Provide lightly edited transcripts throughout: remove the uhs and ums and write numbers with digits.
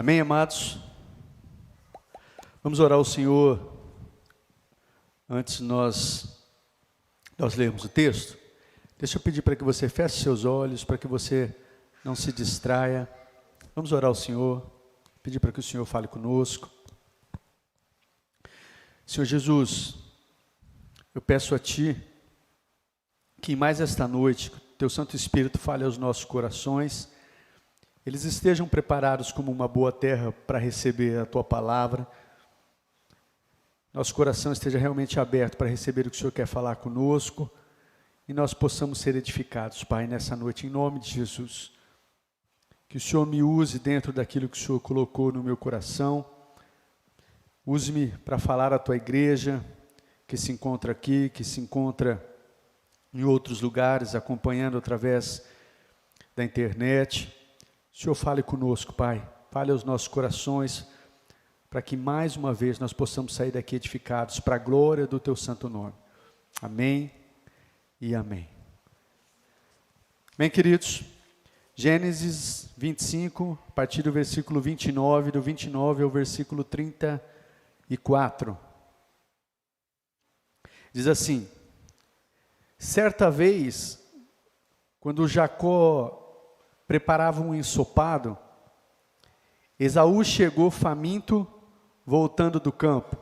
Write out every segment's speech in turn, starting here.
Amém, amados? Vamos orar ao Senhor antes de nós lermos o texto. Deixa eu pedir para que você feche seus olhos, para que você não se distraia. Vamos orar ao Senhor, pedir para que o Senhor fale conosco. Senhor Jesus, eu peço a Ti que mais esta noite, Teu Santo Espírito fale aos nossos corações, eles estejam preparados como uma boa terra para receber a Tua palavra, nosso coração esteja realmente aberto para receber o que o Senhor quer falar conosco, e nós possamos ser edificados, Pai, nessa noite, em nome de Jesus. Que o Senhor me use dentro daquilo que o Senhor colocou no meu coração, use-me para falar à Tua igreja, que se encontra aqui, que se encontra em outros lugares, acompanhando através da internet. O Senhor fale conosco, Pai, fale aos nossos corações, para que mais uma vez nós possamos sair daqui edificados para a glória do Teu santo nome. Amém e amém. Bem, queridos, Gênesis 25, a partir do versículo 29, do 29 ao versículo 34. Diz assim: certa vez, quando Jacó preparava um ensopado, Esaú chegou faminto, voltando do campo,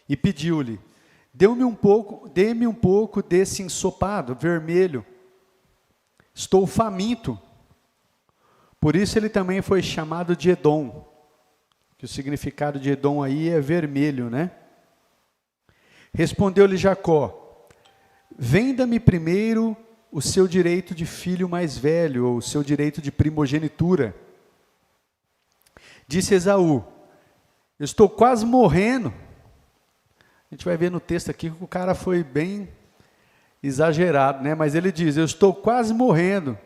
e pediu-lhe: dê-me um pouco desse ensopado vermelho, estou faminto. Por isso ele também foi chamado de Edom, que o significado de Edom aí é vermelho, né? Respondeu-lhe Jacó: venda-me primeiro o seu direito de filho mais velho, ou o seu direito de primogenitura. Disse Esaú: eu estou quase morrendo. A gente vai ver no texto aqui que o cara foi bem exagerado, né? Mas ele diz: eu estou quase morrendo.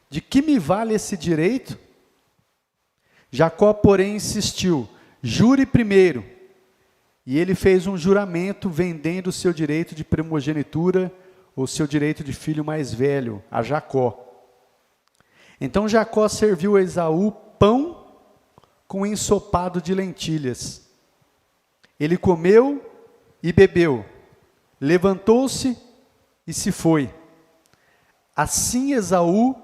De que me vale esse direito? Jacó, porém, insistiu: jure primeiro. E ele fez um juramento vendendo o seu direito de primogenitura, ou seu direito de filho mais velho, a Jacó. Então Jacó serviu a Esaú pão com ensopado de lentilhas. Ele comeu e bebeu, levantou-se e se foi. Assim Esaú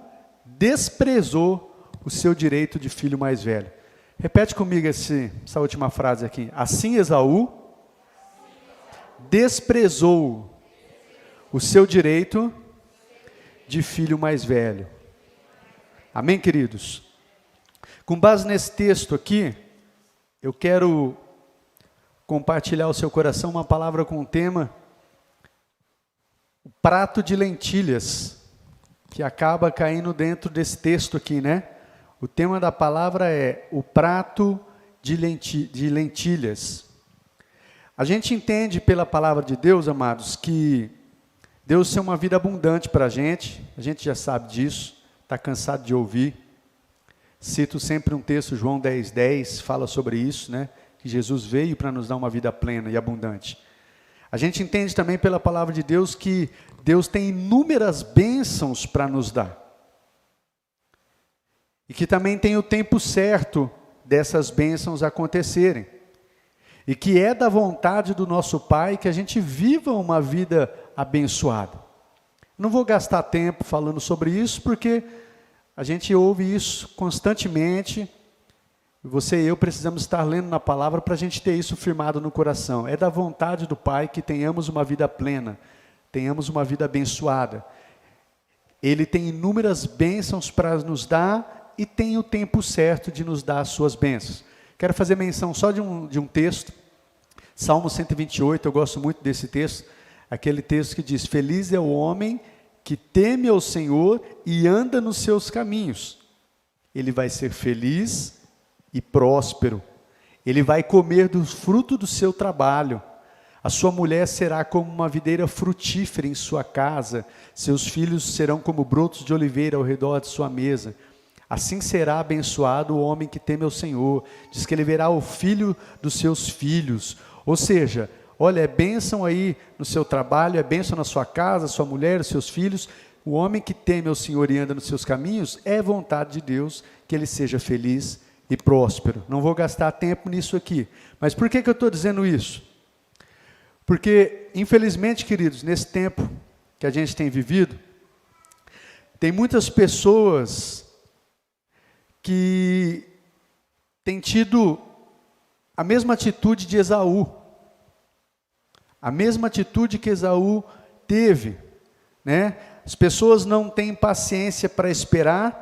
desprezou o seu direito de filho mais velho. Repete comigo essa última frase aqui. Assim Esaú desprezou o seu direito de filho mais velho. Amém, queridos? Com base nesse texto aqui, eu quero compartilhar ao seu coração uma palavra com o tema o prato de lentilhas, que acaba caindo dentro desse texto aqui, né? O tema da palavra é o prato de lentilhas. A gente entende pela palavra de Deus, amados, que Deus tem uma vida abundante para a gente já sabe disso, está cansado de ouvir. Cito sempre um texto, João 10:10, fala sobre isso, né? Que Jesus veio para nos dar uma vida plena e abundante. A gente entende também pela palavra de Deus que Deus tem inúmeras bênçãos para nos dar. E que também tem o tempo certo dessas bênçãos acontecerem. E que é da vontade do nosso Pai que a gente viva uma vida abençoada. Não vou gastar tempo falando sobre isso, porque a gente ouve isso constantemente. Você e eu precisamos estar lendo na palavra para a gente ter isso firmado no coração. É da vontade do Pai que tenhamos uma vida plena, tenhamos uma vida abençoada. Ele tem inúmeras bênçãos para nos dar e tem o tempo certo de nos dar as suas bênçãos. Quero fazer menção só de um texto, Salmo 128, eu gosto muito desse texto, aquele texto que diz: feliz é o homem que teme ao Senhor e anda nos seus caminhos. Ele vai ser feliz e próspero. Ele vai comer do fruto do seu trabalho. A sua mulher será como uma videira frutífera em sua casa. Seus filhos serão como brotos de oliveira ao redor de sua mesa. Assim será abençoado o homem que teme ao Senhor. Diz que ele verá o filho dos seus filhos. Ou seja, olha, é bênção aí no seu trabalho, é bênção na sua casa, sua mulher, os seus filhos. O homem que teme ao Senhor e anda nos seus caminhos, é vontade de Deus que ele seja feliz e próspero. Não vou gastar tempo nisso aqui. Mas por que eu estou dizendo isso? Porque, infelizmente, queridos, nesse tempo que a gente tem vivido, tem muitas pessoas que têm tido a mesma atitude de Esaú. A mesma atitude que Esaú teve, né? As pessoas não têm paciência para esperar.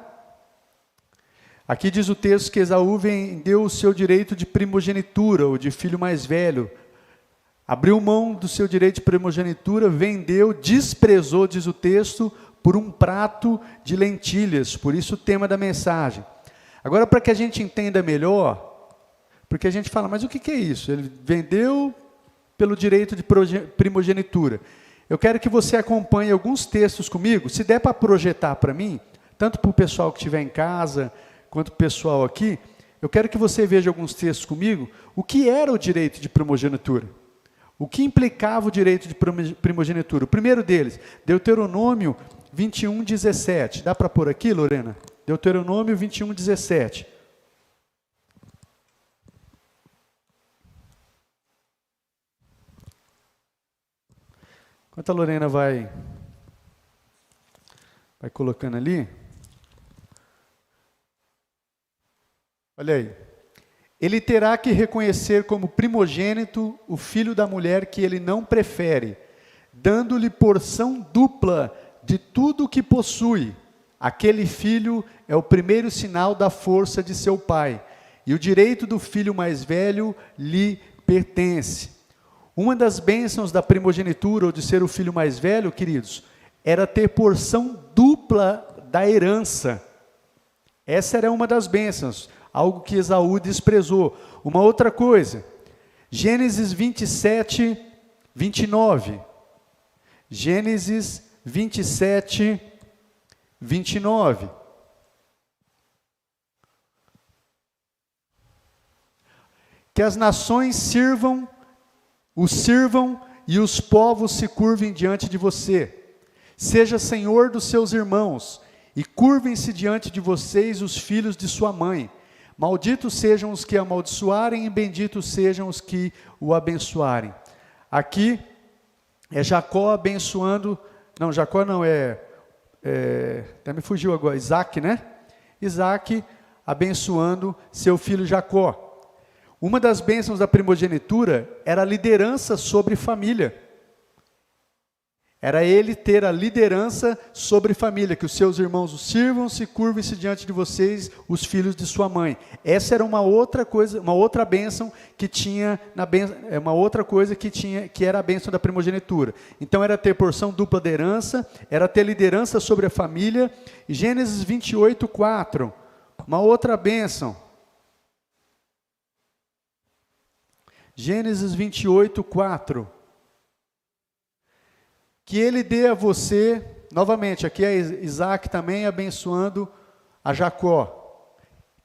Aqui diz o texto que Esaú vendeu o seu direito de primogenitura, ou de filho mais velho. Abriu mão do seu direito de primogenitura, vendeu, desprezou, diz o texto, por um prato de lentilhas. Por isso o tema da mensagem. Agora, para que a gente entenda melhor, porque a gente fala, mas o que é isso? Ele vendeu pelo direito de primogenitura. Eu quero que você acompanhe alguns textos comigo, se der para projetar para mim, tanto para o pessoal que estiver em casa, quanto para o pessoal aqui, eu quero que você veja alguns textos comigo, o que era o direito de primogenitura. O que implicava o direito de primogenitura? O primeiro deles, Deuteronômio 21, 17. Dá para pôr aqui, Lorena? Deuteronômio 21, 17. Enquanto a Lorena vai colocando ali. Olha aí. Ele terá que reconhecer como primogênito o filho da mulher que ele não prefere, dando-lhe porção dupla de tudo o que possui. Aquele filho é o primeiro sinal da força de seu pai, e o direito do filho mais velho lhe pertence. Uma das bênçãos da primogenitura, ou de ser o filho mais velho, queridos, era ter porção dupla da herança. Essa era uma das bênçãos. Algo que Esaú desprezou. Uma outra coisa, Gênesis 27, 29. Gênesis 27, 29. Que as nações os sirvam e os povos se curvem diante de você. Seja senhor dos seus irmãos, e curvem-se diante de vocês os filhos de sua mãe. Malditos sejam os que amaldiçoarem e benditos sejam os que o abençoarem. Aqui é Jacó abençoando, não, Jacó não, até me fugiu agora, Isaac, né? Isaac abençoando seu filho Jacó. Uma das bênçãos da primogenitura era a liderança sobre família. Era ele ter a liderança sobre família, que os seus irmãos o sirvam, se curvem-se diante de vocês, os filhos de sua mãe. Essa era uma outra coisa, uma outra bênção que tinha, uma outra coisa que tinha, que era a bênção da primogenitura. Então era ter porção dupla da herança, era ter liderança sobre a família. Gênesis 28, 4, uma outra bênção. Gênesis 28, 4. Que ele dê a você, novamente, aqui é Isaac também abençoando a Jacó,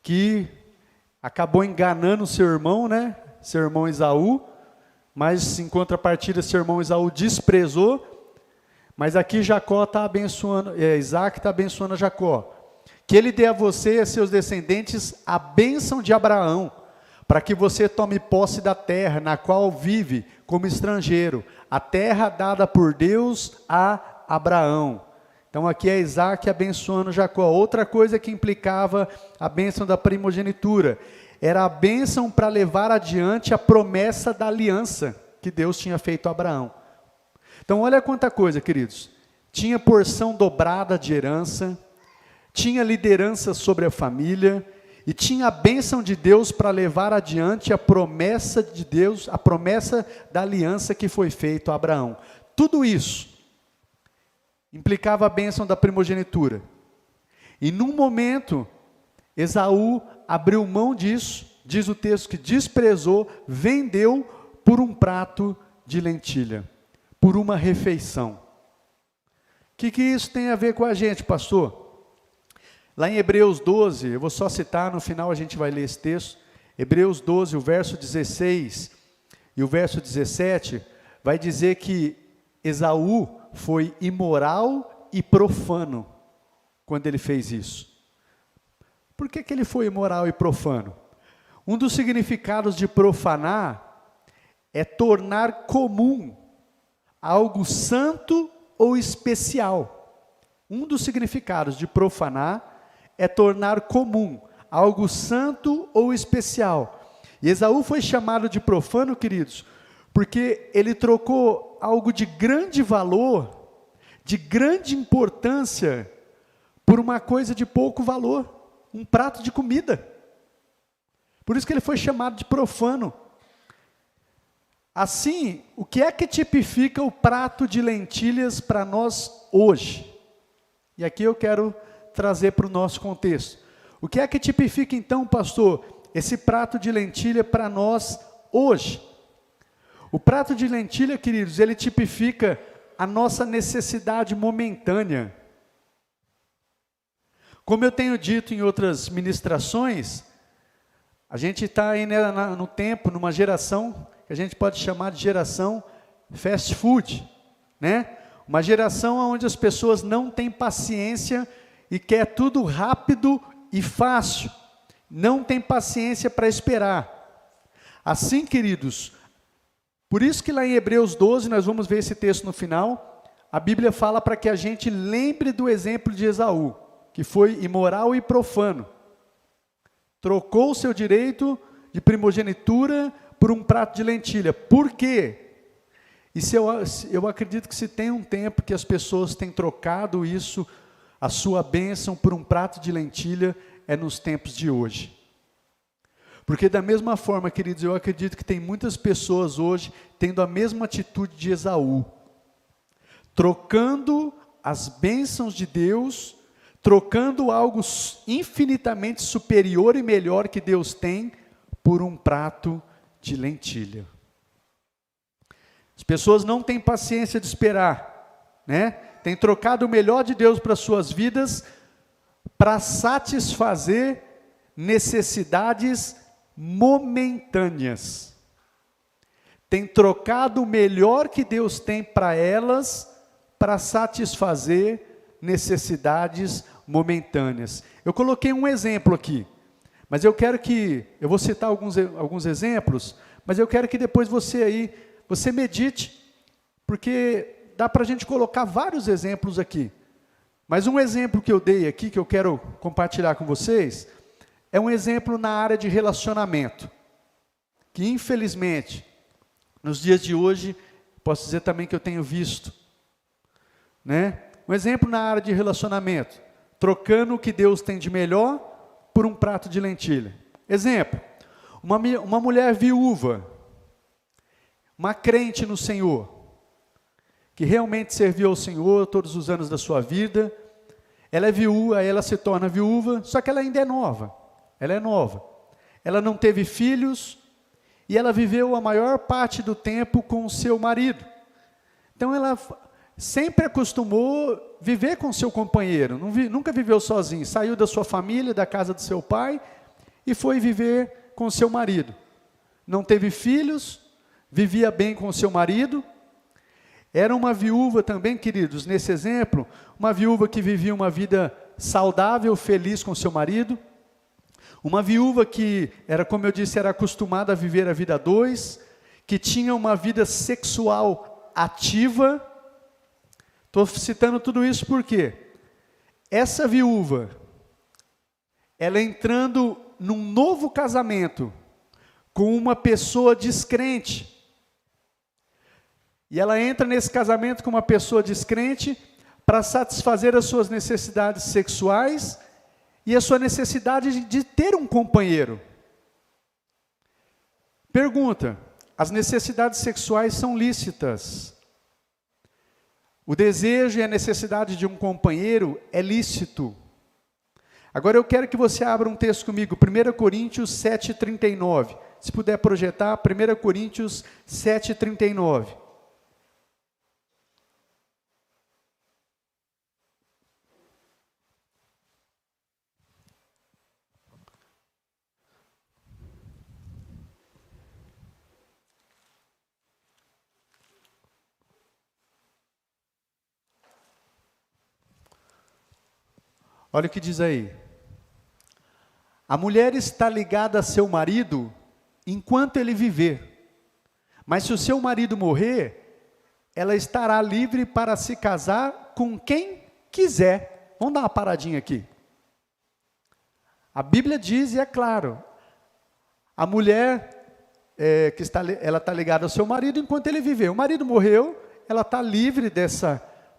que acabou enganando seu irmão, né? Seu irmão Esaú, mas em contrapartida seu irmão Esaú desprezou, mas aqui Jacó está abençoando, Isaac está abençoando a Jacó. Que ele dê a você e a seus descendentes a bênção de Abraão, para que você tome posse da terra na qual vive como estrangeiro, a terra dada por Deus a Abraão. Então aqui é Isaac abençoando Jacó. Outra coisa que implicava a bênção da primogenitura, era a bênção para levar adiante a promessa da aliança que Deus tinha feito a Abraão. Então olha quanta coisa, queridos. Tinha porção dobrada de herança, tinha liderança sobre a família, e tinha a bênção de Deus para levar adiante a promessa de Deus, a promessa da aliança que foi feita a Abraão. Tudo isso implicava a bênção da primogenitura. E num momento, Esaú abriu mão disso, diz o texto que desprezou, vendeu por um prato de lentilha, por uma refeição. O que isso tem a ver com a gente, pastor? Lá em Hebreus 12, eu vou só citar, no final a gente vai ler esse texto. Hebreus 12, o verso 16 e o verso 17, vai dizer que Esaú foi imoral e profano quando ele fez isso. Por que ele foi imoral e profano? Um dos significados de profanar é tornar comum algo santo ou especial. Um dos significados de profanar é tornar comum algo santo ou especial. E Esaú foi chamado de profano, queridos, porque ele trocou algo de grande valor, de grande importância, por uma coisa de pouco valor, um prato de comida. Por isso que ele foi chamado de profano. Assim, o que é que tipifica o prato de lentilhas para nós hoje? E aqui eu quero trazer para o nosso contexto. O que é que tipifica então, pastor, esse prato de lentilha para nós hoje? O prato de lentilha, queridos, ele tipifica a nossa necessidade momentânea. Como eu tenho dito em outras ministrações, a gente está aí no tempo, numa geração que a gente pode chamar de geração fast food, né? Uma geração onde as pessoas não têm paciência e quer tudo rápido e fácil. Não tem paciência para esperar. Assim, queridos, por isso que lá em Hebreus 12, nós vamos ver esse texto no final, a Bíblia fala para que a gente lembre do exemplo de Esaú, que foi imoral e profano. Trocou o seu direito de primogenitura por um prato de lentilha. Por quê? E eu acredito que se tem um tempo que as pessoas têm trocado isso, a sua bênção, por um prato de lentilha, é nos tempos de hoje. Porque da mesma forma, queridos, eu acredito que tem muitas pessoas hoje tendo a mesma atitude de Esaú, trocando as bênçãos de Deus, trocando algo infinitamente superior e melhor que Deus tem, por um prato de lentilha. As pessoas não têm paciência de esperar, né? Têm trocado o melhor de Deus para suas vidas, para satisfazer necessidades momentâneas. Tem trocado o melhor que Deus tem para elas, para satisfazer necessidades momentâneas. Eu coloquei um exemplo aqui, mas eu vou citar alguns exemplos, mas eu quero que depois você medite, porque dá para a gente colocar vários exemplos aqui. Mas um exemplo que eu dei aqui, que eu quero compartilhar com vocês, é um exemplo na área de relacionamento, que infelizmente, nos dias de hoje, posso dizer também que eu tenho visto, né? Um exemplo na área de relacionamento, trocando o que Deus tem de melhor por um prato de lentilha. Exemplo, uma mulher viúva, uma crente no Senhor, que realmente serviu ao Senhor todos os anos da sua vida, ela é viúva, ela se torna viúva, só que ela ainda é nova, ela não teve filhos, e ela viveu a maior parte do tempo com o seu marido, então ela sempre acostumou viver com seu companheiro, nunca viveu sozinha, saiu da sua família, da casa do seu pai, e foi viver com seu marido, não teve filhos, vivia bem com o seu marido, era uma viúva também, queridos, nesse exemplo, uma viúva que vivia uma vida saudável, feliz com seu marido, uma viúva que, como eu disse, era acostumada a viver a vida a dois, que tinha uma vida sexual ativa. Estou citando tudo isso porque essa viúva, ela entrando num novo casamento, com uma pessoa descrente, e ela entra nesse casamento com uma pessoa descrente para satisfazer as suas necessidades sexuais e a sua necessidade de ter um companheiro. Pergunta: as necessidades sexuais são lícitas? O desejo e a necessidade de um companheiro é lícito. Agora eu quero que você abra um texto comigo, 1 Coríntios 7,39. Se puder projetar, 1 Coríntios 7,39. Olha o que diz aí. A mulher está ligada a seu marido enquanto ele viver. Mas se o seu marido morrer, ela estará livre para se casar com quem quiser. Vamos dar uma paradinha aqui. A Bíblia diz, e é claro, a mulher ela está ligada ao seu marido enquanto ele viver. O marido morreu, ela está livre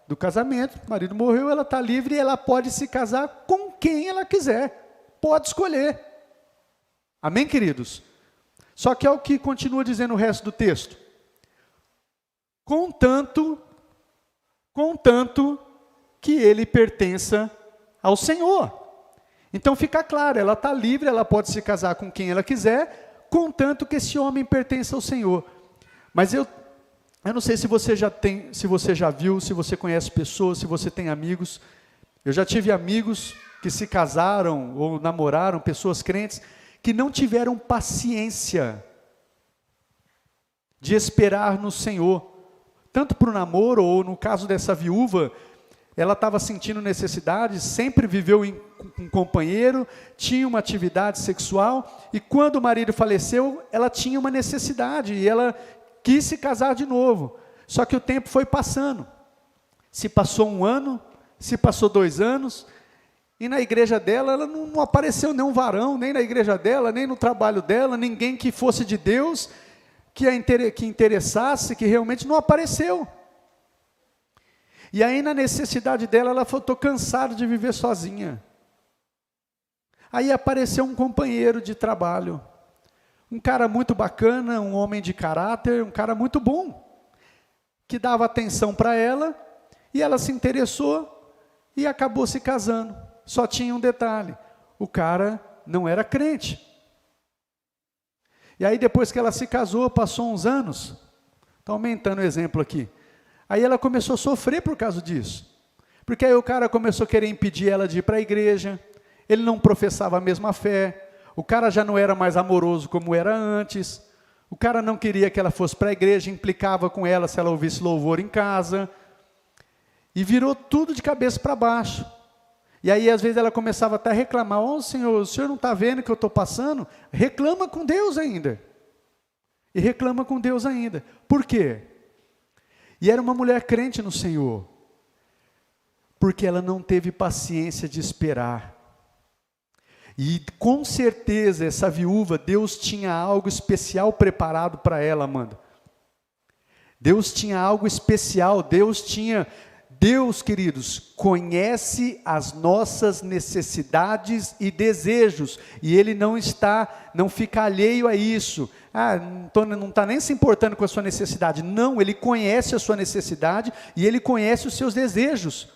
do casamento. O marido morreu, ela está livre e ela pode se casar com quem ela quiser. Pode escolher. Amém, queridos? Só que é o que continua dizendo o resto do texto. Contanto que ele pertença ao Senhor. Então fica claro, ela está livre, ela pode se casar com quem ela quiser, contanto que esse homem pertença ao Senhor. Mas eu não sei se você já viu, se você conhece pessoas, se você tem amigos. Eu já tive amigos que se casaram ou namoraram, pessoas crentes, que não tiveram paciência de esperar no Senhor. Tanto para o namoro, ou no caso dessa viúva, ela estava sentindo necessidade, sempre viveu com um companheiro, tinha uma atividade sexual, e quando o marido faleceu, ela tinha uma necessidade, e ela quis se casar de novo. Só que o tempo foi passando. Se passou 1 ano, se passou 2 anos, e na igreja dela, ela não apareceu nenhum varão, nem na igreja dela, nem no trabalho dela, ninguém que fosse de Deus, que interessasse, que realmente não apareceu. E aí na necessidade dela, ela falou, estou cansada de viver sozinha. Aí apareceu um companheiro de trabalho, um cara muito bacana, um homem de caráter, um cara muito bom, que dava atenção para ela, e ela se interessou, e acabou se casando. Só tinha um detalhe, o cara não era crente. E aí depois que ela se casou, passou uns anos, está aumentando o exemplo aqui, aí ela começou a sofrer por causa disso, porque aí o cara começou a querer impedir ela de ir para a igreja, ele não professava a mesma fé, o cara já não era mais amoroso como era antes, o cara não queria que ela fosse para a igreja, implicava com ela se ela ouvisse louvor em casa, e virou tudo de cabeça para baixo. E aí às vezes ela começava até a reclamar, Senhor, o Senhor não está vendo o que eu estou passando? Reclama com Deus ainda. E reclama com Deus ainda. Por quê? E era uma mulher crente no Senhor. Porque ela não teve paciência de esperar. E com certeza essa viúva, Deus tinha algo especial preparado para ela, Amanda. Deus tinha algo especial, Deus, queridos, conhece as nossas necessidades e desejos, e Ele não fica alheio a isso. Não está nem se importando com a sua necessidade. Não, Ele conhece a sua necessidade e Ele conhece os seus desejos.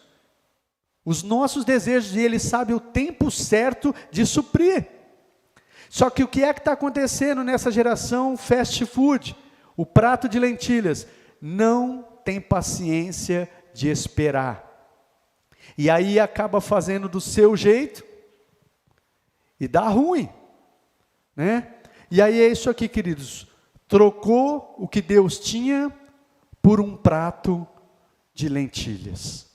Os nossos desejos, e Ele sabe o tempo certo de suprir. Só que o que é que está acontecendo nessa geração fast food? O prato de lentilhas não tem paciência de esperar, e aí acaba fazendo do seu jeito, e dá ruim, né? E aí é isso aqui, queridos, trocou o que Deus tinha, por um prato de lentilhas,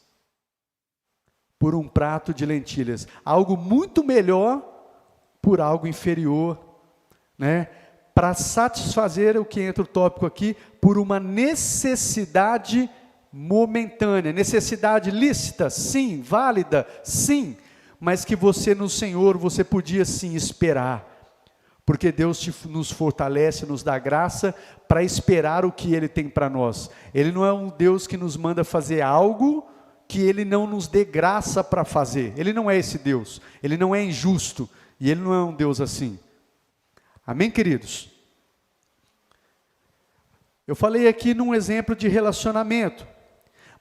algo muito melhor, por algo inferior, né? Para satisfazer o que entra o tópico aqui, por uma necessidade momentânea, necessidade lícita, sim, válida, sim, mas que você no Senhor, você podia sim esperar, porque Deus nos fortalece, nos dá graça para esperar o que Ele tem para nós. Ele não é um Deus que nos manda fazer algo que Ele não nos dê graça para fazer. Ele não é esse Deus, Ele não é injusto, e Ele não é um Deus assim. Amém, queridos? Eu falei aqui num exemplo de relacionamento,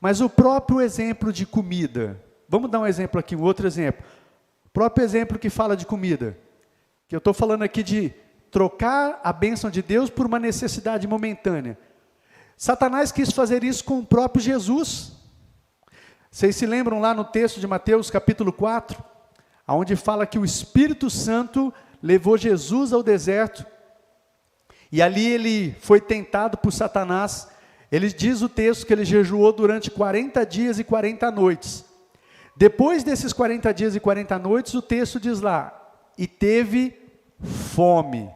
mas o próprio exemplo de comida, vamos dar um exemplo aqui, um outro exemplo, o próprio exemplo que fala de comida, que eu estou falando aqui de trocar a bênção de Deus por uma necessidade momentânea. Satanás quis fazer isso com o próprio Jesus. Vocês se lembram lá no texto de Mateus capítulo 4, onde fala que o Espírito Santo levou Jesus ao deserto, e ali ele foi tentado por Satanás. Ele diz o texto que ele jejuou durante 40 dias e 40 noites. Depois desses 40 dias e 40 noites, o texto diz lá, e teve fome.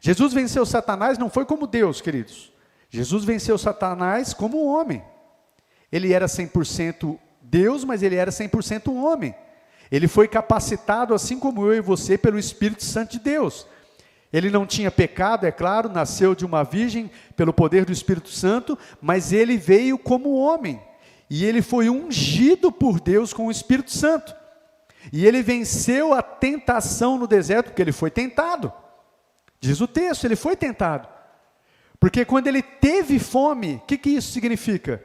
Jesus venceu Satanás não foi como Deus, queridos. Jesus venceu Satanás como homem. Ele era 100% Deus, mas ele era 100% homem. Ele foi capacitado, assim como eu e você, pelo Espírito Santo de Deus. Ele não tinha pecado, é claro, nasceu de uma virgem pelo poder do Espírito Santo, mas ele veio como homem. E ele foi ungido por Deus com o Espírito Santo. E ele venceu a tentação no deserto, porque ele foi tentado. Diz o texto, ele foi tentado. Porque quando ele teve fome, o que isso significa?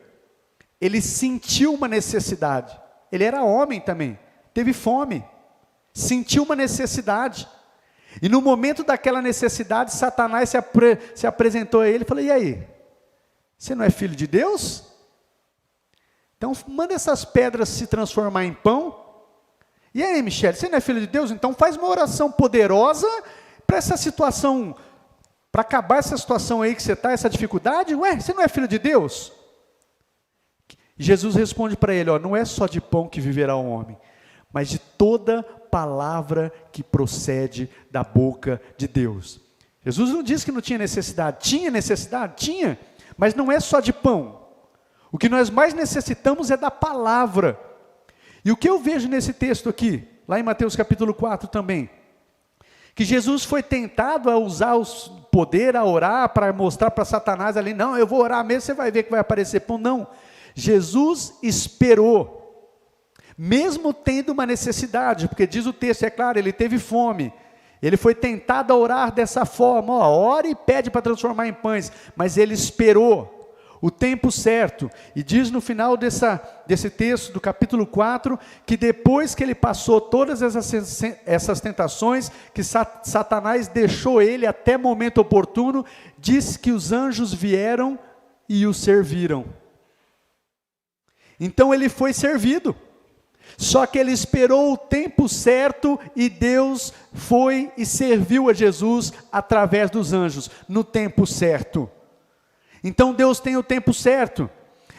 Ele sentiu uma necessidade. Ele era homem também, teve fome, sentiu uma necessidade. E no momento daquela necessidade, Satanás se apresentou a ele e falou: e aí? Você não é filho de Deus? Então manda essas pedras se transformar em pão. E aí, Michele, você não é filho de Deus? Então faz uma oração poderosa para essa situação, para acabar essa situação aí que você está, essa dificuldade. Ué, você não é filho de Deus? E Jesus responde para ele: ó, não é só de pão que viverá o homem, mas de toda palavra que procede da boca de Deus. Jesus não disse que não tinha necessidade. Tinha necessidade? Tinha, mas não é só de pão. O que nós mais necessitamos é da palavra. E o que eu vejo nesse texto aqui, lá em Mateus capítulo 4 também, que Jesus foi tentado a usar o poder, a orar, para mostrar para Satanás ali: não, eu vou orar mesmo, você vai ver que vai aparecer pão. Não, Jesus esperou, mesmo tendo uma necessidade, porque diz o texto, é claro, ele teve fome, ele foi tentado a orar dessa forma: ó, ora e pede para transformar em pães, mas ele esperou o tempo certo, e diz no final desse texto, do capítulo 4, que depois que ele passou todas essas tentações, que Satanás deixou ele até momento oportuno, diz que os anjos vieram e o serviram. Então ele foi servido, só que ele esperou o tempo certo, e Deus foi e serviu a Jesus através dos anjos, no tempo certo. Então Deus tem o tempo certo,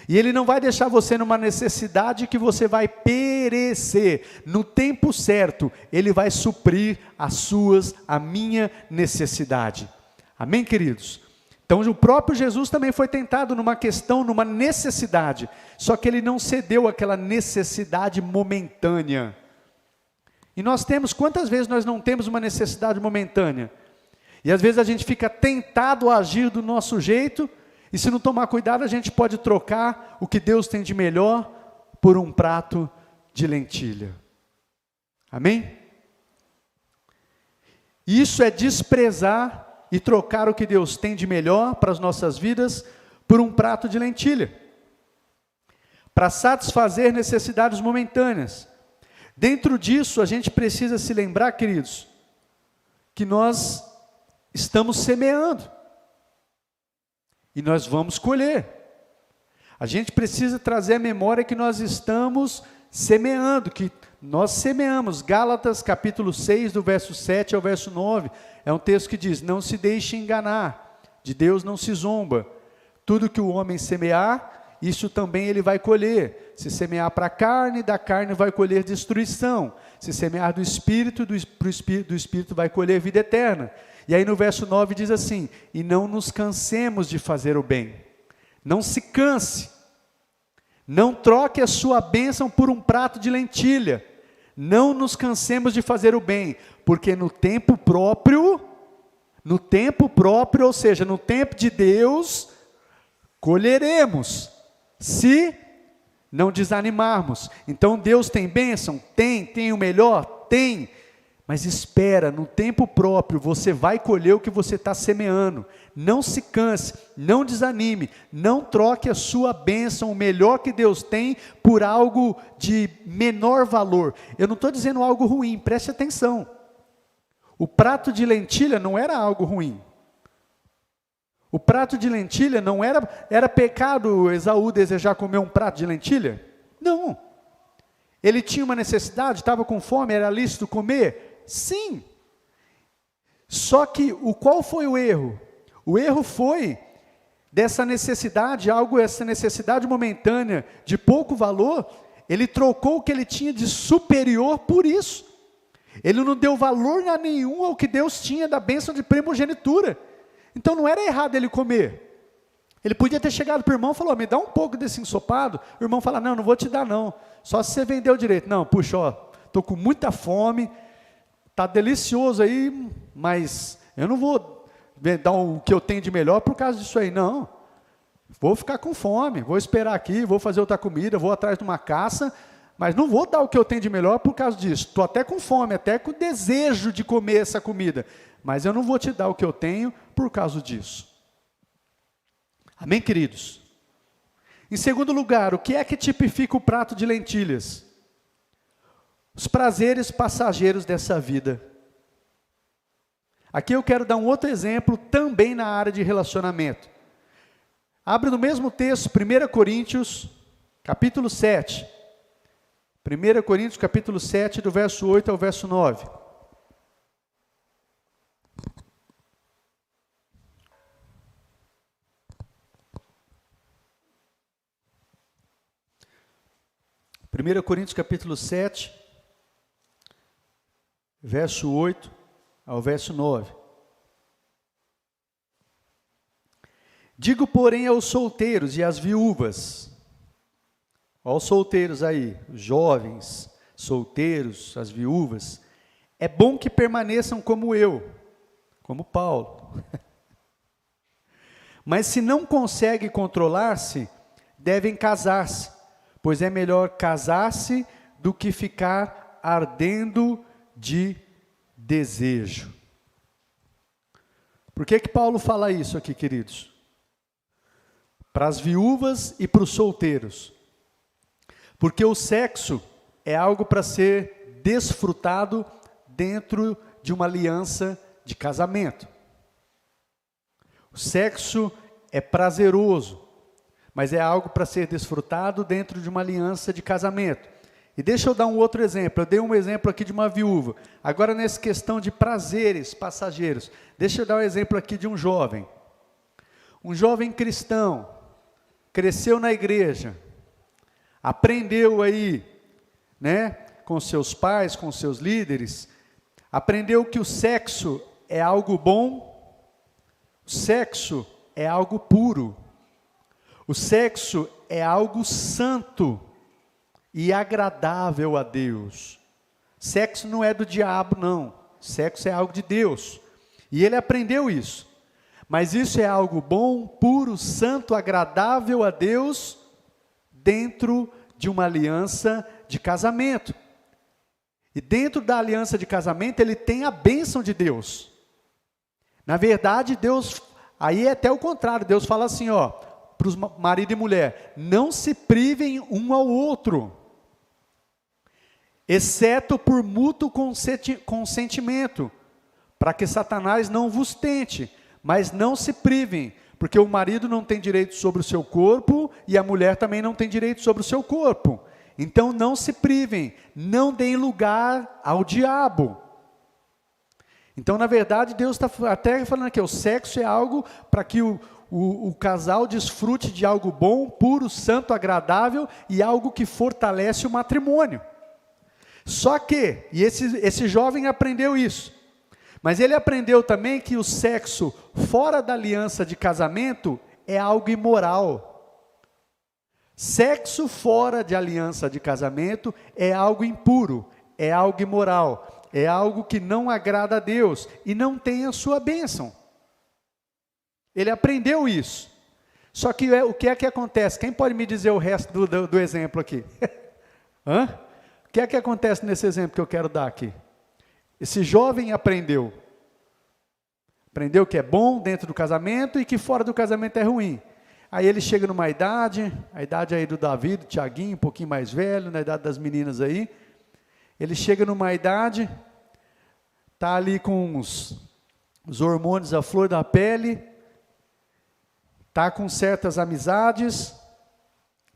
e Ele não vai deixar você numa necessidade que você vai perecer. No tempo certo, Ele vai suprir a minha necessidade. Amém, queridos? Então o próprio Jesus também foi tentado numa questão, numa necessidade, só que Ele não cedeu àquela necessidade momentânea. E nós temos, quantas vezes nós não temos uma necessidade momentânea? E às vezes a gente fica tentado a agir do nosso jeito, e se não tomar cuidado, a gente pode trocar o que Deus tem de melhor por um prato de lentilha. Amém? Isso é desprezar e trocar o que Deus tem de melhor para as nossas vidas por um prato de lentilha, para satisfazer necessidades momentâneas. Dentro disso, a gente precisa se lembrar, queridos, que nós estamos semeando. E nós vamos colher. A gente precisa trazer à memória que nós estamos semeando, que nós semeamos. Gálatas capítulo 6, do verso 7 ao verso 9, é um texto que diz: não se deixe enganar, de Deus não se zomba. Tudo que o homem semear, isso também ele vai colher. Se semear para a carne, da carne vai colher destruição. Se semear do Espírito, do Espírito vai colher vida eterna. E aí no verso 9 diz assim: e não nos cansemos de fazer o bem. Não se canse. Não troque a sua bênção por um prato de lentilha. Não nos cansemos de fazer o bem, porque no tempo próprio, ou seja, no tempo de Deus, colheremos, se não desanimarmos. Então Deus tem bênção? Tem o melhor? Tem. Mas espera, no tempo próprio, você vai colher o que você está semeando. Não se canse, não desanime, não troque a sua bênção, o melhor que Deus tem, por algo de menor valor. Eu não estou dizendo algo ruim, preste atenção. O prato de lentilha não era algo ruim. O prato de lentilha não era pecado Esaú desejar comer um prato de lentilha? Não. Ele tinha uma necessidade, estava com fome, era lícito comer? Sim. Só que qual foi o erro? O erro foi dessa necessidade, essa necessidade momentânea de pouco valor, ele trocou o que ele tinha de superior por isso. Ele não deu valor nenhum ao que Deus tinha da bênção de primogenitura. Então não era errado ele comer. Ele podia ter chegado para o irmão e falou, me dá um pouco desse ensopado. O irmão fala, não, não vou te dar não. Só se você vendeu direito. Não, puxa, ó, estou com muita fome, está delicioso aí, mas eu não vou dar o que eu tenho de melhor por causa disso aí, não. Vou ficar com fome, vou esperar aqui, vou fazer outra comida, vou atrás de uma caça, mas não vou dar o que eu tenho de melhor por causa disso. Estou até com fome, até com desejo de comer essa comida, mas eu não vou te dar o que eu tenho por causa disso. Amém, queridos? Em segundo lugar, o que é que tipifica o prato de lentilhas? Os prazeres passageiros dessa vida. Aqui eu quero dar um outro exemplo, também na área de relacionamento. Abre no mesmo texto, 1 Coríntios, capítulo 7. 1 Coríntios, capítulo 7, do verso 8 ao verso 9. Primeira Coríntios, capítulo 7, verso 8 ao verso 9. Digo, porém, aos solteiros e às viúvas, aos solteiros aí, os jovens, solteiros, as viúvas, é bom que permaneçam como eu, como Paulo. Mas se não conseguem controlar-se, devem casar-se, pois é melhor casar-se do que ficar ardendo de desejo. Por que Paulo fala isso aqui, queridos? Para as viúvas e para os solteiros. Porque o sexo é algo para ser desfrutado dentro de uma aliança de casamento. O sexo é prazeroso, mas é algo para ser desfrutado dentro de uma aliança de casamento. E deixa eu dar um outro exemplo. Eu dei um exemplo aqui de uma viúva. Agora, nessa questão de prazeres passageiros, deixa eu dar um exemplo aqui de um jovem. Um jovem cristão, cresceu na igreja, aprendeu aí, né, com seus pais, com seus líderes, aprendeu que o sexo é algo bom, o sexo é algo puro, o sexo é algo santo e agradável a Deus. Sexo não é do diabo, não. Sexo é algo de Deus. E ele aprendeu isso. Mas isso é algo bom, puro, santo, agradável a Deus, dentro de uma aliança de casamento. E dentro da aliança de casamento, ele tem a bênção de Deus. Na verdade, Deus, aí é até o contrário, Deus fala assim, ó, para os marido e mulher, não se privem um ao outro, exceto por mútuo consentimento, para que Satanás não vos tente, mas não se privem, porque o marido não tem direito sobre o seu corpo, e a mulher também não tem direito sobre o seu corpo, então não se privem, não deem lugar ao diabo. Então, na verdade, Deus está até falando aqui, o sexo é algo para que o casal desfrute de algo bom, puro, santo, agradável, e algo que fortalece o matrimônio. Só que, e esse jovem aprendeu isso, mas ele aprendeu também que o sexo fora da aliança de casamento é algo imoral. Sexo fora de aliança de casamento é algo impuro, é algo imoral, é algo que não agrada a Deus e não tem a sua bênção. Ele aprendeu isso. Só que o que é que acontece? Quem pode me dizer o resto do exemplo aqui? Hã? O que é que acontece nesse exemplo que eu quero dar aqui? Esse jovem aprendeu que é bom dentro do casamento e que fora do casamento é ruim. Aí ele chega numa idade, a idade aí do Davi, do Tiaguinho, um pouquinho mais velho, na idade das meninas aí. Ele chega numa idade, está ali com os hormônios à flor da pele, está com certas amizades.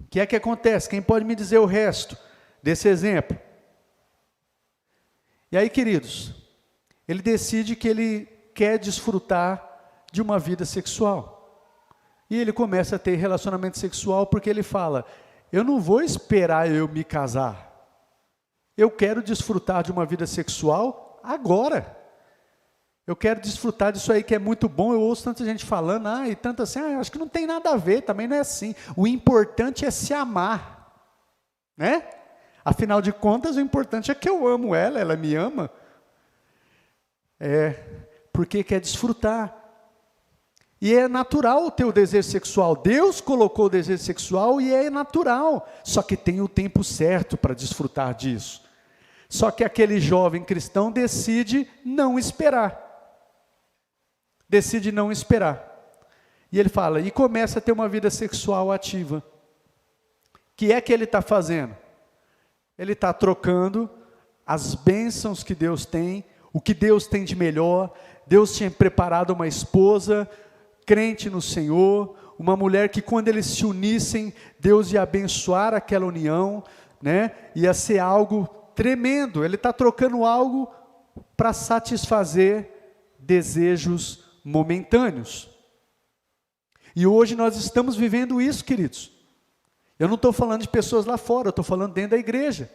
O que é que acontece? Quem pode me dizer o resto desse exemplo? E aí, queridos, ele decide que ele quer desfrutar de uma vida sexual. E ele começa a ter relacionamento sexual porque ele fala, eu não vou esperar eu me casar. Eu quero desfrutar de uma vida sexual agora. Eu quero desfrutar disso aí que é muito bom. Eu ouço tanta gente falando, e tanto assim, acho que não tem nada a ver, também não é assim. O importante é se amar, né? Afinal de contas, o importante é que eu amo ela, ela me ama. Porque quer desfrutar. E é natural o teu desejo sexual. Deus colocou o desejo sexual e é natural. Só que tem o tempo certo para desfrutar disso. Só que aquele jovem cristão decide não esperar. Decide não esperar. E ele fala, e começa a ter uma vida sexual ativa. O que é que ele está fazendo? Ele está trocando as bênçãos que Deus tem, o que Deus tem de melhor. Deus tinha preparado uma esposa, crente no Senhor, uma mulher que quando eles se unissem, Deus ia abençoar aquela união, né? Ia ser algo tremendo. Ele está trocando algo para satisfazer desejos momentâneos. E hoje nós estamos vivendo isso, queridos. Eu não estou falando de pessoas lá fora, eu estou falando dentro da igreja.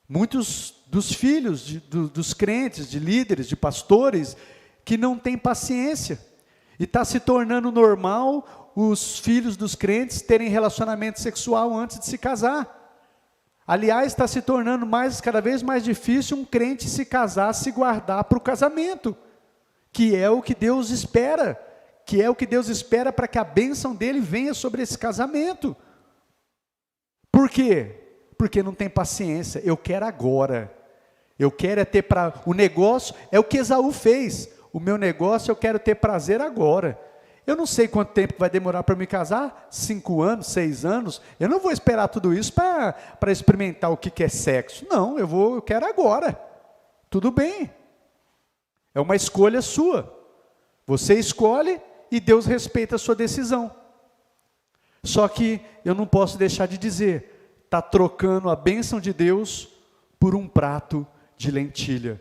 Muitos dos filhos dos crentes, de líderes, de pastores, que não têm paciência. E está se tornando normal os filhos dos crentes terem relacionamento sexual antes de se casar. Aliás, está se tornando cada vez mais difícil um crente se casar, se guardar para o casamento. Que é o que Deus espera. Que é o que Deus espera para que a bênção dele venha sobre esse casamento. Por quê? Porque não tem paciência. Eu quero agora. Eu quero ter o negócio, é o que Esaú fez. O meu negócio eu quero ter prazer agora. Eu não sei quanto tempo vai demorar para me casar, 5 anos, 6 anos. Eu não vou esperar tudo isso para experimentar o que é sexo. Não, eu quero agora. Tudo bem. É uma escolha sua. Você escolhe e Deus respeita a sua decisão. Só que eu não posso deixar de dizer, está trocando a bênção de Deus por um prato de lentilha,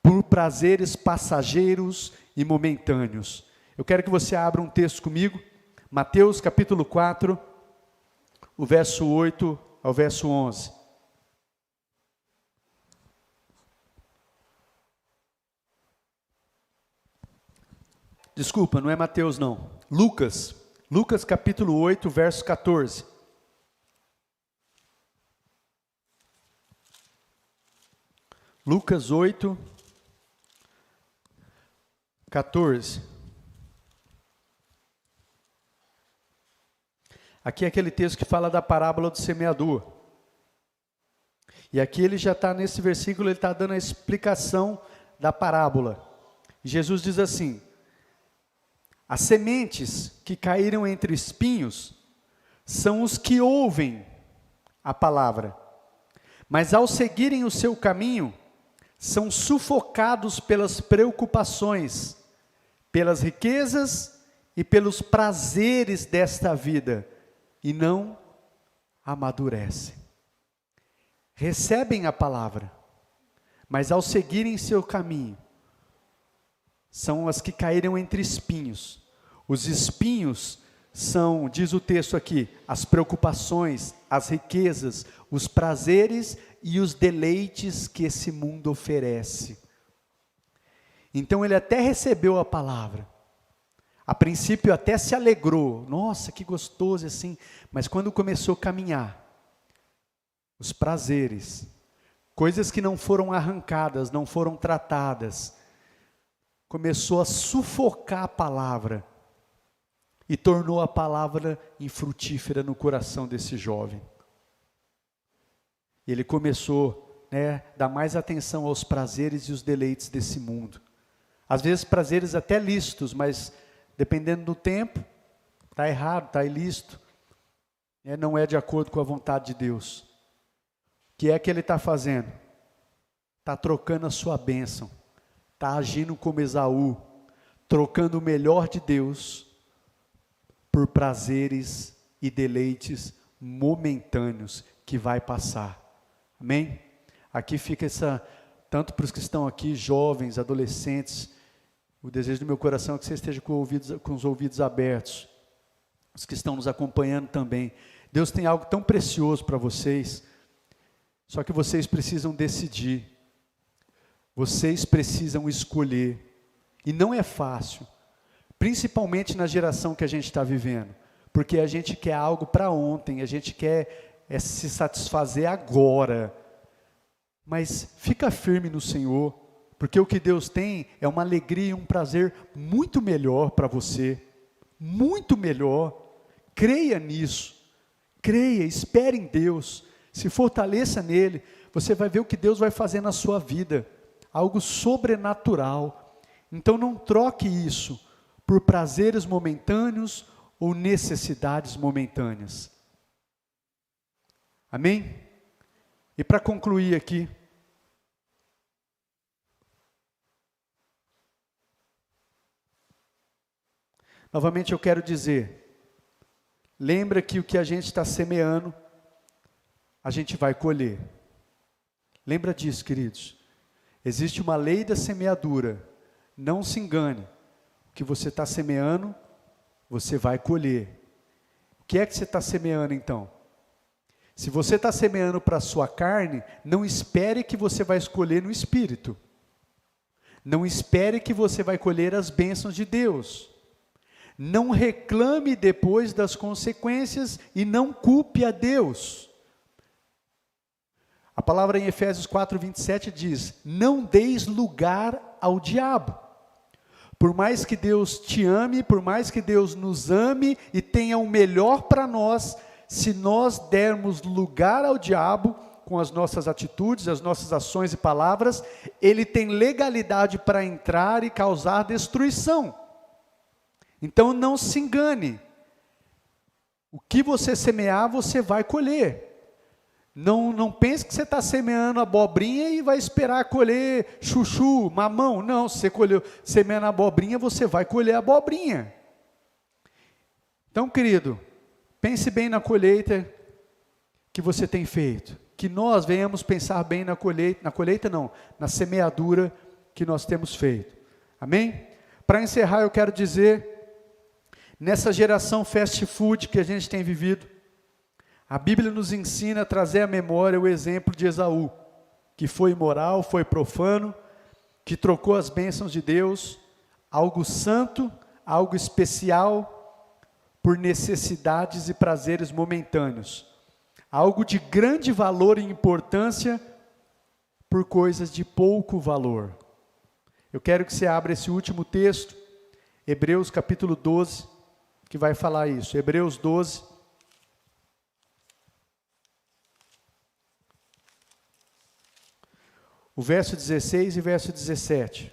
por prazeres passageiros e momentâneos. Eu quero que você abra um texto comigo, Mateus capítulo 4, o verso 8 ao verso 11. Desculpa, não é Mateus não, Lucas capítulo 8, verso 14. Lucas 8, 14. Aqui é aquele texto que fala da parábola do semeador. E aqui ele já está nesse versículo, ele está dando a explicação da parábola. Jesus diz assim: as sementes que caíram entre espinhos são os que ouvem a palavra, mas ao seguirem o seu caminho, são sufocados pelas preocupações, pelas riquezas e pelos prazeres desta vida, e não amadurecem. Recebem a palavra, mas ao seguirem seu caminho, são as que caíram entre espinhos. Os espinhos são, diz o texto aqui, as preocupações, as riquezas, os prazeres e os deleites que esse mundo oferece. Então ele até recebeu a palavra. A princípio até se alegrou. Nossa, que gostoso assim. Mas quando começou a caminhar, os prazeres, coisas que não foram arrancadas, não foram tratadas, começou a sufocar a palavra e tornou a palavra infrutífera no coração desse jovem. Ele começou a dar mais atenção aos prazeres e os deleites desse mundo. Às vezes prazeres até lícitos, mas dependendo do tempo, está errado, está ilícito. Não é de acordo com a vontade de Deus. O que é que ele está fazendo? Está trocando a sua bênção. Está agindo como Esaú, trocando o melhor de Deus por prazeres e deleites momentâneos que vai passar. Amém? Aqui fica tanto para os que estão aqui, jovens, adolescentes, o desejo do meu coração é que você esteja com os ouvidos abertos. Os que estão nos acompanhando também. Deus tem algo tão precioso para vocês. Só que vocês precisam decidir. Vocês precisam escolher. E não é fácil. Principalmente na geração que a gente está vivendo. Porque a gente quer algo para ontem. A gente quer se satisfazer agora. Mas fica firme no Senhor. Porque o que Deus tem é uma alegria e um prazer muito melhor para você. Muito melhor. Creia nisso. Creia, espere em Deus. Se fortaleça nele. Você vai ver o que Deus vai fazer na sua vida. Algo sobrenatural. Então não troque isso por prazeres momentâneos ou necessidades momentâneas. Amém? E para concluir aqui, novamente eu quero dizer, lembra que o que a gente está semeando, a gente vai colher. Lembra disso, queridos. Existe uma lei da semeadura. Não se engane. O que você está semeando, você vai colher. O que é que você está semeando então? Se você está semeando para a sua carne, não espere que você vai escolher no Espírito. Não espere que você vai colher as bênçãos de Deus. Não reclame depois das consequências e não culpe a Deus. A palavra em Efésios 4:27 diz, não deis lugar ao diabo. Por mais que Deus te ame, por mais que Deus nos ame e tenha o melhor para nós, se nós dermos lugar ao diabo, com as nossas atitudes, as nossas ações e palavras, ele tem legalidade para entrar e causar destruição. Então não se engane. O que você semear, você vai colher. Não pense que você está semeando abobrinha e vai esperar colher chuchu, mamão. Não, se você semeando abobrinha, você vai colher abobrinha. Então, querido, pense bem na colheita que você tem feito. Que nós venhamos pensar bem na colheita não, na semeadura que nós temos feito. Amém? Para encerrar, eu quero dizer, nessa geração fast food que a gente tem vivido, a Bíblia nos ensina a trazer à memória o exemplo de Esaú, que foi imoral, foi profano, que trocou as bênçãos de Deus, algo santo, algo especial, por necessidades e prazeres momentâneos. Algo de grande valor e importância, por coisas de pouco valor. Eu quero que você abra esse último texto, Hebreus capítulo 12, que vai falar isso. Hebreus 12. O verso 16 e verso 17.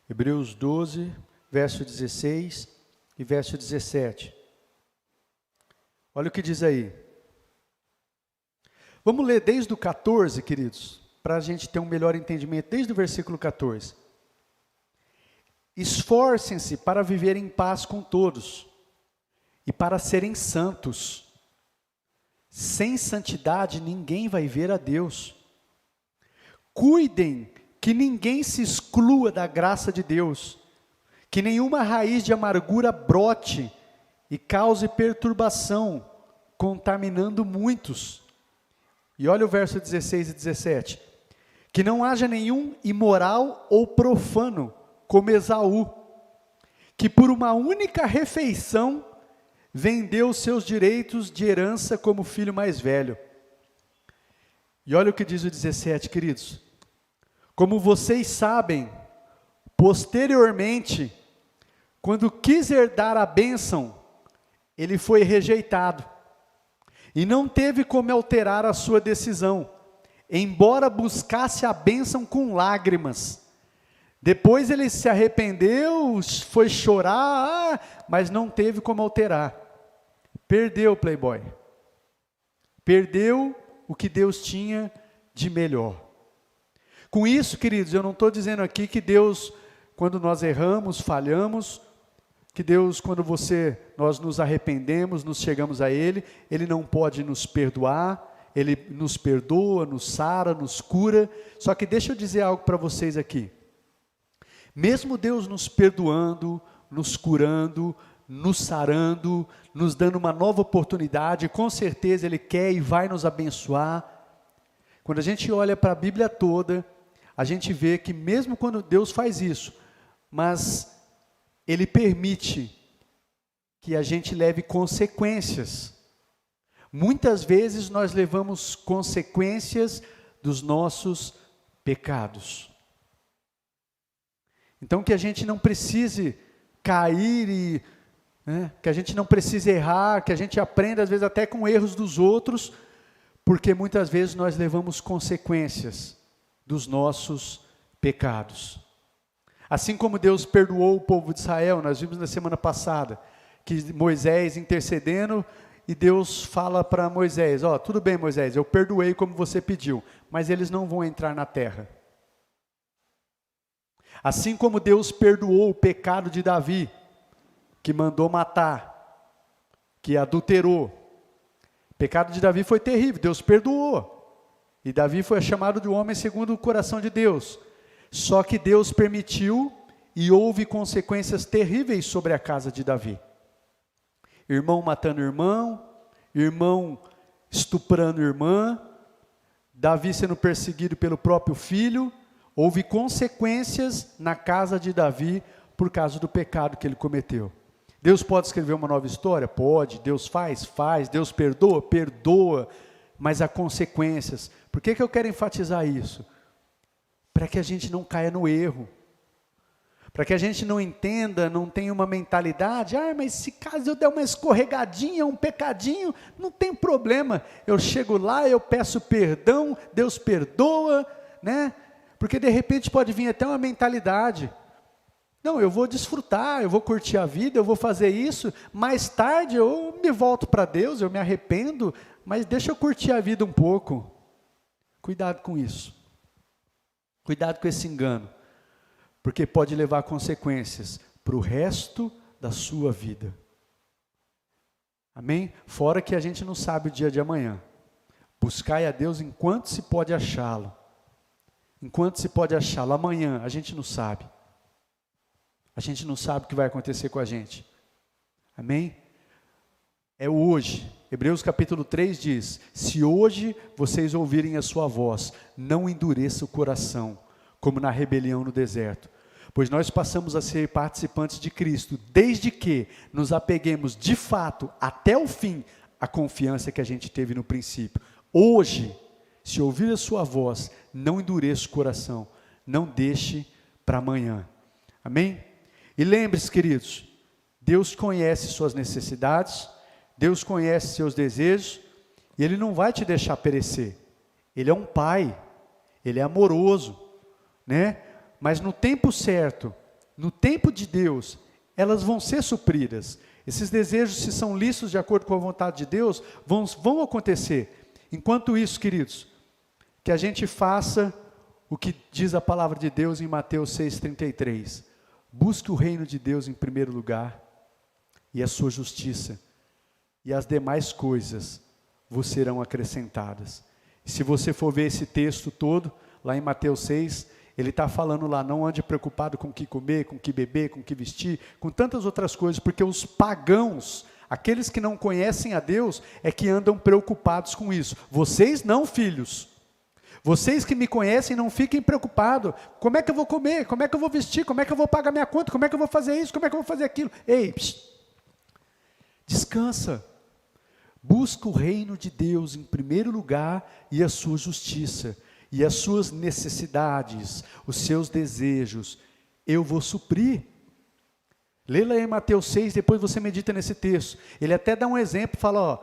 Hebreus 12, verso 16 e verso 17. Olha o que diz aí. Vamos ler desde o 14, queridos, para a gente ter um melhor entendimento, desde o versículo 14. Esforcem-se para viver em paz com todos, e para serem santos. Sem santidade ninguém vai ver a Deus. Cuidem que ninguém se exclua da graça de Deus, que nenhuma raiz de amargura brote e cause perturbação, contaminando muitos. E olha o verso 16 e 17. Que não haja nenhum imoral ou profano, como Esaú, que por uma única refeição vendeu seus direitos de herança como filho mais velho. E olha o que diz o 17, queridos. Como vocês sabem, posteriormente, quando quis herdar a bênção, ele foi rejeitado, e não teve como alterar a sua decisão, embora buscasse a bênção com lágrimas. Depois ele se arrependeu, foi chorar, mas não teve como alterar. Perdeu, playboy. Perdeu o que Deus tinha de melhor. Com isso, queridos, eu não estou dizendo aqui que Deus, quando nós erramos, falhamos, que Deus, quando nós nos arrependemos, nos chegamos a Ele não pode nos perdoar, Ele nos perdoa, nos sara, nos cura. Só que deixa eu dizer algo para vocês aqui. Mesmo Deus nos perdoando, nos curando, nos sarando, nos dando uma nova oportunidade, com certeza Ele quer e vai nos abençoar. Quando a gente olha para a Bíblia toda, a gente vê que mesmo quando Deus faz isso, mas Ele permite que a gente leve consequências. Muitas vezes nós levamos consequências dos nossos pecados. Então que a gente não precise cair que a gente não precise errar, que a gente aprenda às vezes até com erros dos outros, porque muitas vezes nós levamos consequências dos nossos pecados. Assim como Deus perdoou o povo de Israel, nós vimos na semana passada, que Moisés intercedendo, e Deus fala para Moisés, tudo bem Moisés, eu perdoei como você pediu, mas eles não vão entrar na terra. Assim como Deus perdoou o pecado de Davi, que mandou matar, que adulterou. O pecado de Davi foi terrível, Deus perdoou. E Davi foi chamado de homem segundo o coração de Deus. Só que Deus permitiu e houve consequências terríveis sobre a casa de Davi. Irmão matando irmão, irmão estuprando irmã, Davi sendo perseguido pelo próprio filho. Houve consequências na casa de Davi por causa do pecado que ele cometeu. Deus pode escrever uma nova história? Pode. Deus faz? Faz. Deus perdoa? Perdoa. Mas há consequências. Por que eu quero enfatizar isso? Para que a gente não caia no erro. Para que a gente não entenda, não tenha uma mentalidade, mas se caso eu der uma escorregadinha, um pecadinho, não tem problema. Eu chego lá, eu peço perdão, Deus perdoa, Porque de repente pode vir até uma mentalidade. Não, eu vou desfrutar, eu vou curtir a vida, eu vou fazer isso, mais tarde eu me volto para Deus, eu me arrependo, mas deixa eu curtir a vida um pouco. Cuidado com isso. Cuidado com esse engano, porque pode levar consequências para o resto da sua vida. Amém? Fora que a gente não sabe o dia de amanhã. Buscai a Deus enquanto se pode achá-lo. Enquanto se pode achá-lo. Amanhã a gente não sabe. A gente não sabe o que vai acontecer com a gente. Amém? É hoje. Hebreus capítulo 3 diz, se hoje vocês ouvirem a sua voz, não endureça o coração, como na rebelião no deserto. Pois nós passamos a ser participantes de Cristo, desde que nos apeguemos de fato, até o fim, à confiança que a gente teve no princípio. Hoje, se ouvir a sua voz, não endureça o coração, não deixe para amanhã. Amém? E lembre-se, queridos, Deus conhece suas necessidades, Deus conhece seus desejos, e Ele não vai te deixar perecer. Ele é um Pai, Ele é amoroso, Mas no tempo certo, no tempo de Deus, elas vão ser supridas. Esses desejos, se são lícitos de acordo com a vontade de Deus, vão acontecer. Enquanto isso, queridos, que a gente faça o que diz a palavra de Deus em Mateus 6,33. Busque o reino de Deus em primeiro lugar, e a sua justiça, e as demais coisas vos serão acrescentadas. E se você for ver esse texto todo, lá em Mateus 6, ele está falando lá, não ande preocupado com o que comer, com o que beber, com o que vestir, com tantas outras coisas, porque os pagãos, aqueles que não conhecem a Deus, é que andam preocupados com isso. Vocês não, filhos. Vocês que me conhecem, não fiquem preocupados. Como é que eu vou comer? Como é que eu vou vestir? Como é que eu vou pagar minha conta? Como é que eu vou fazer isso? Como é que eu vou fazer aquilo? Ei, descansa. Busca o reino de Deus em primeiro lugar e a sua justiça. E as suas necessidades, os seus desejos, eu vou suprir. Lê lá em Mateus 6, depois você medita nesse texto. Ele até dá um exemplo, fala,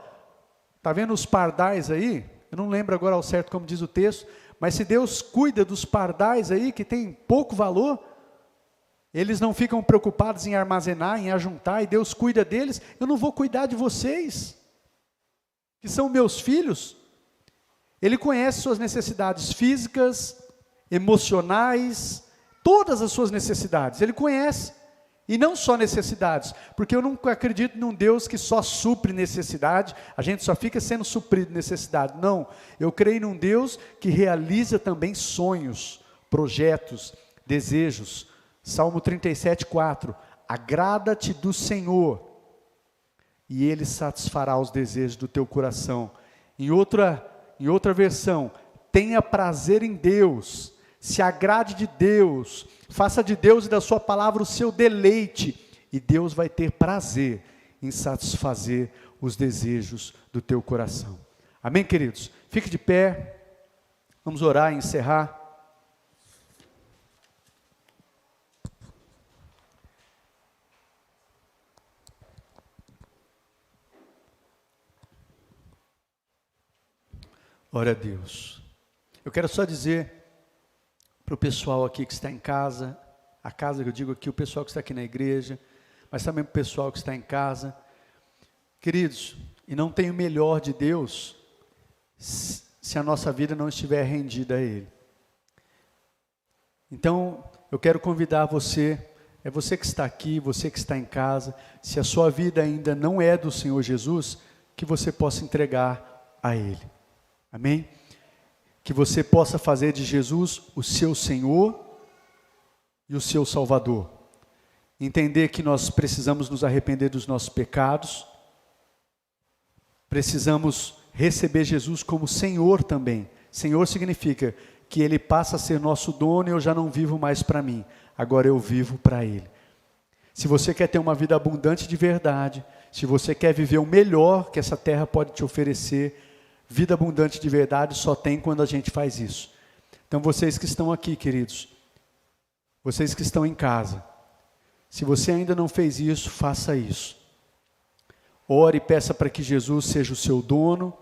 tá vendo os pardais aí? Eu não lembro agora ao certo como diz o texto, mas se Deus cuida dos pardais aí, que tem pouco valor, eles não ficam preocupados em armazenar, em ajuntar, e Deus cuida deles, eu não vou cuidar de vocês, que são meus filhos. Ele conhece suas necessidades físicas, emocionais, todas as suas necessidades, Ele conhece. E não só necessidades, porque eu não acredito num Deus que só supre necessidade, a gente só fica sendo suprido necessidade. Não, eu creio num Deus que realiza também sonhos, projetos, desejos. Salmo 37:4, agrada-te do Senhor, e Ele satisfará os desejos do teu coração. Em outra versão, tenha prazer em Deus, se agrade de Deus, faça de Deus e da sua palavra o seu deleite, e Deus vai ter prazer em satisfazer os desejos do teu coração. Amém, queridos? Fique de pé, vamos orar e encerrar. Glória a Deus. Eu quero só dizer para o pessoal aqui que está em casa, a casa que eu digo aqui, o pessoal que está aqui na igreja, mas também para o pessoal que está em casa, queridos, e não tem o melhor de Deus se a nossa vida não estiver rendida a Ele. Então, eu quero convidar você, é você que está aqui, você que está em casa, se a sua vida ainda não é do Senhor Jesus, que você possa entregar a Ele. Amém? Que você possa fazer de Jesus o seu Senhor e o seu Salvador. Entender que nós precisamos nos arrepender dos nossos pecados, precisamos receber Jesus como Senhor também. Senhor significa que Ele passa a ser nosso dono e eu já não vivo mais para mim, agora eu vivo para Ele. Se você quer ter uma vida abundante de verdade, se você quer viver o melhor que essa terra pode te oferecer, vida abundante de verdade só tem quando a gente faz isso. Então vocês que estão aqui, queridos, vocês que estão em casa, se você ainda não fez isso, faça isso. Ore e peça para que Jesus seja o seu dono,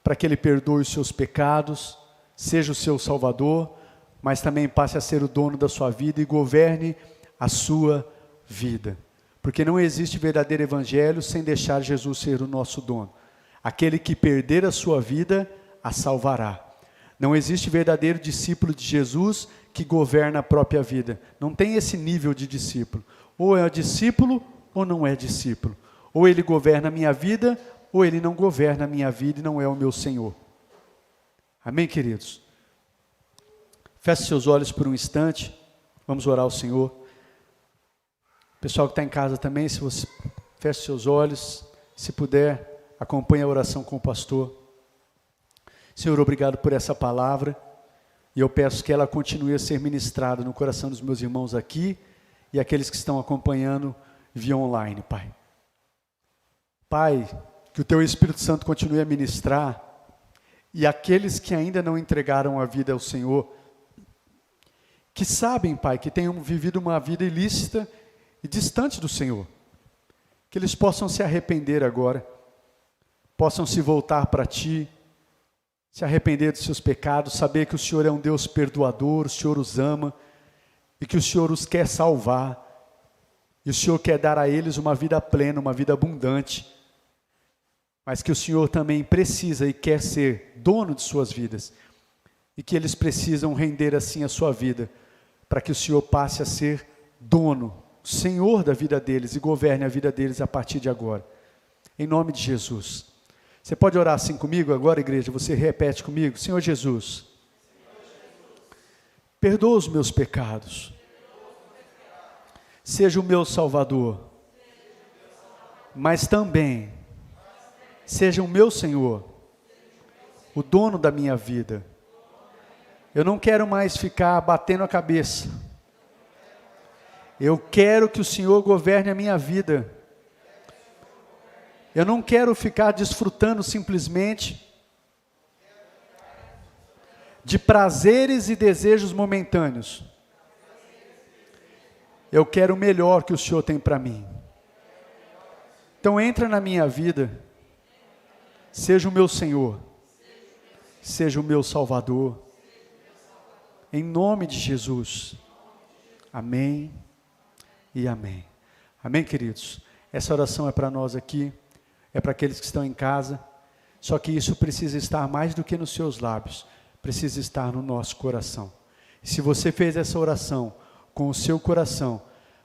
para que Ele perdoe os seus pecados, seja o seu Salvador, mas também passe a ser o dono da sua vida e governe a sua vida. Porque não existe verdadeiro evangelho sem deixar Jesus ser o nosso dono. Aquele que perder a sua vida, a salvará. Não existe verdadeiro discípulo de Jesus que governa a própria vida. Não tem esse nível de discípulo. Ou é discípulo ou não é discípulo. Ou ele governa a minha vida, ou ele não governa a minha vida e não é o meu Senhor. Amém, queridos? Feche seus olhos por um instante. Vamos orar ao Senhor. Pessoal que está em casa também, se você feche seus olhos, se puder, acompanhe a oração com o pastor. Senhor, obrigado por essa palavra, e eu peço que ela continue a ser ministrada no coração dos meus irmãos aqui, e aqueles que estão acompanhando via online, Pai. Pai, que o Teu Espírito Santo continue a ministrar, e aqueles que ainda não entregaram a vida ao Senhor, que sabem, Pai, que tenham vivido uma vida ilícita e distante do Senhor, que eles possam se arrepender agora, possam se voltar para Ti, se arrepender dos seus pecados, saber que o Senhor é um Deus perdoador, o Senhor os ama, e que o Senhor os quer salvar, e o Senhor quer dar a eles uma vida plena, uma vida abundante, mas que o Senhor também precisa e quer ser dono de suas vidas, e que eles precisam render assim a sua vida, para que o Senhor passe a ser dono, Senhor da vida deles, e governe a vida deles a partir de agora. Em nome de Jesus. Você pode orar assim comigo agora, igreja? Você repete comigo: Senhor Jesus, perdoa os meus pecados, seja o meu Salvador, mas também seja o meu Senhor, o dono da minha vida. Eu não quero mais ficar batendo a cabeça, eu quero que o Senhor governe a minha vida. Eu não quero ficar desfrutando simplesmente de prazeres e desejos momentâneos. Eu quero o melhor que o Senhor tem para mim. Então entra na minha vida, seja o meu Senhor, seja o meu Salvador, em nome de Jesus. Amém e amém. Amém, queridos? Essa oração é para nós aqui. É para aqueles que estão em casa, só que isso precisa estar mais do que nos seus lábios, precisa estar no nosso coração. E se você fez essa oração com o seu coração,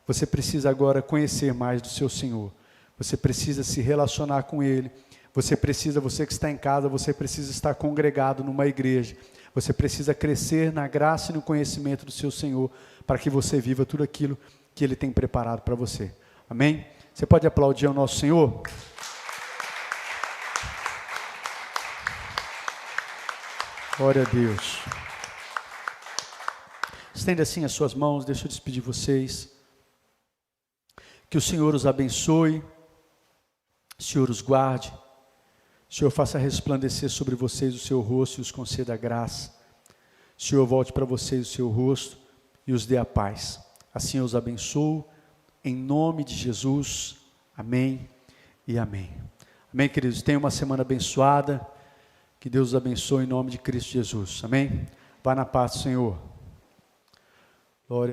Você precisa agora conhecer mais do seu Senhor. Você precisa se relacionar com Ele. Você que está em casa, você precisa estar congregado numa igreja. Você precisa crescer na graça e no conhecimento do seu Senhor, para que você viva tudo aquilo que Ele tem preparado para você. Amém? Você pode aplaudir ao nosso Senhor? Glória a Deus. Estende assim as suas mãos, deixa eu despedir vocês. Que o Senhor os abençoe, o Senhor os guarde, o Senhor faça resplandecer sobre vocês o seu rosto e os conceda a graça. O Senhor volte para vocês o seu rosto e os dê a paz. Assim eu os abençoo, em nome de Jesus. Amém e amém. Amém, queridos? Tenham uma semana abençoada. Que Deus os abençoe em nome de Cristo Jesus. Amém? Vá na paz do Senhor. Glória.